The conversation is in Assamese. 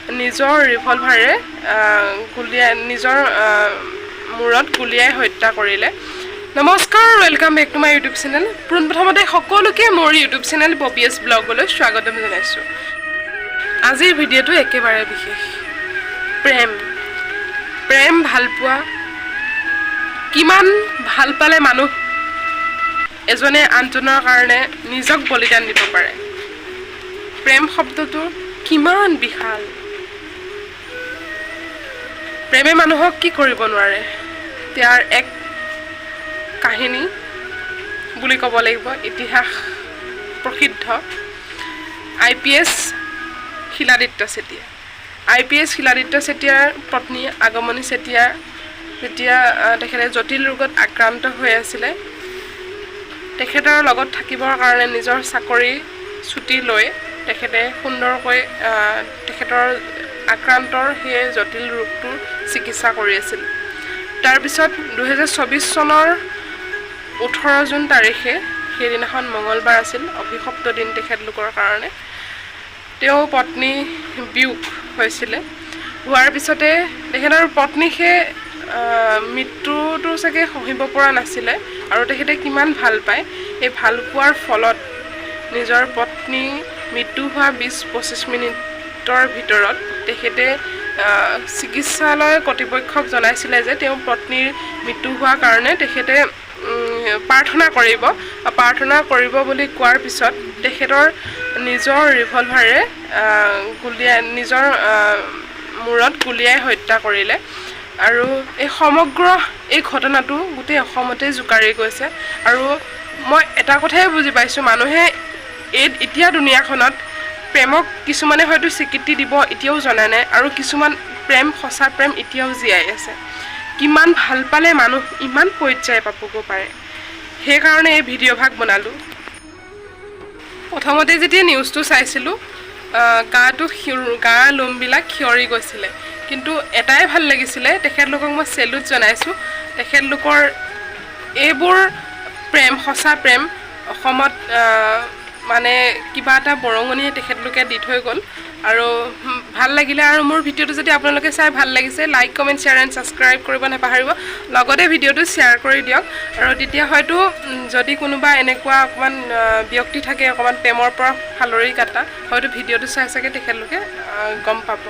নিজৰ ৰিভলভাৰে নিজৰ মূৰত গুলিয়াই হত্যা কৰিলে। নমস্কাৰ, welcome back to my YouTube channel. পোনপ্ৰথমতে সকলোকে মোৰ ইউটিউব চেনেল পপিএছ ব্লগলৈ স্বাগতম জনাইছোঁ। আজিৰ ভিডিঅ'টো একেবাৰে বিশেষ। প্ৰেম ভালপোৱা, কিমান ভাল পালে মানুহ এজনে আনজনৰ কাৰণে নিজক বলিদান দিব পাৰে। প্ৰেম শব্দটো কিমান বিশাল। প্ৰেমে মানুহক কি কৰিব নোৱাৰে, তাৰ এক কাহিনী বুলি ক'ব লাগিব। ইতিহাস প্ৰসিদ্ধ IPS শিলাদিত্য চেতিয়া। IPS শিলাদিত্য চেতিয়াৰ পত্নী আগমনী চেতিয়া যেতিয়া তেখেতে জটিল ৰোগত আক্ৰান্ত হৈ আছিলে, তেখেতৰ লগত থাকিবৰ কাৰণে নিজৰ চাকৰি ছুটি লৈ তেখেতে সুন্দৰকৈ তেখেতৰ আক্ৰান্তৰ সেই জটিল ৰোগটোৰ চিকিৎসা কৰি আছিল। তাৰপিছত 2024 চনৰ 18 জুন তাৰিখে, সেইদিনাখন মঙলবাৰ আছিল, অভিশপ্ত দিন তেখেতলোকৰ কাৰণে। তেওঁ পত্নী বিয়োগ হৈছিলে। হোৱাৰ পিছতে তেখেতৰ পত্নী সেই মৃত্যুটো চাগে সহিব পৰা নাছিলে, আৰু তেখেতে কিমান ভাল পায়, এই ভাল পোৱাৰ ফলত নিজৰ পত্নী মৃত্যু হোৱা 20-25 মিনিটৰ ভিতৰত তেখেতে চিকিৎসালয় কৰ্তৃপক্ষক জনাইছিলে যে তেওঁৰ পত্নীৰ মৃত্যু হোৱাৰ কাৰণে তেখেতে প্ৰাৰ্থনা কৰিব বুলি কোৱাৰ পিছত তেখেতৰ নিজৰ ৰিভলভাৰে নিজৰ মূৰত গুলিয়াই হত্যা কৰিলে। আৰু এই সমগ্ৰ এই ঘটনাটো গোটেই অসমতে জোকাৰি গৈছে। আৰু মই এটা কথাই বুজি পাইছোঁ, মানুহে এতিয়া দুনিয়াখনত প্ৰেমক কিছুমানে হয়তো স্বীকৃতি দিব এতিয়াও জনা নাই, আৰু কিছুমান সঁচা প্ৰেম এতিয়াও জীয়াই আছে। কিমান ভাল পালে মানুহ ইমান পৰ্যায় পাবগৈ পাৰে, সেইকাৰণে এই ভিডিঅ' ভাগ বনালোঁ। প্ৰথমতে যেতিয়া নিউজটো চাইছিলোঁ, গাৰ লোমবিলাক সিঁয়ৰি গৈছিলে। কিন্তু এটাই ভাল লাগিছিলে, তেখেতলোকক মই চেলুট জনাইছোঁ। তেখেতলোকৰ এইবোৰ সঁচা প্ৰেম অসমত মানে কিবা এটা বৰঙণিয়ে তেখেতলোকে দি থৈ গ'ল। আৰু ভাল লাগিলে। আৰু মোৰ ভিডিঅ'টো যদি আপোনালোকে চাই ভাল লাগিছে, like, comment, share and subscribe কৰিব নাপাহৰিব। লগতে ভিডিঅ'টো শ্বেয়াৰ কৰি দিয়ক। আৰু তেতিয়া হয়তো যদি কোনোবা এনেকুৱা অকণমান ব্যক্তি থাকে অকণমান প্ৰেমৰ পৰা ফালৰি কাটা, হয়তো ভিডিঅ'টো চাই চাগে তেখেতলোকে গম পাব।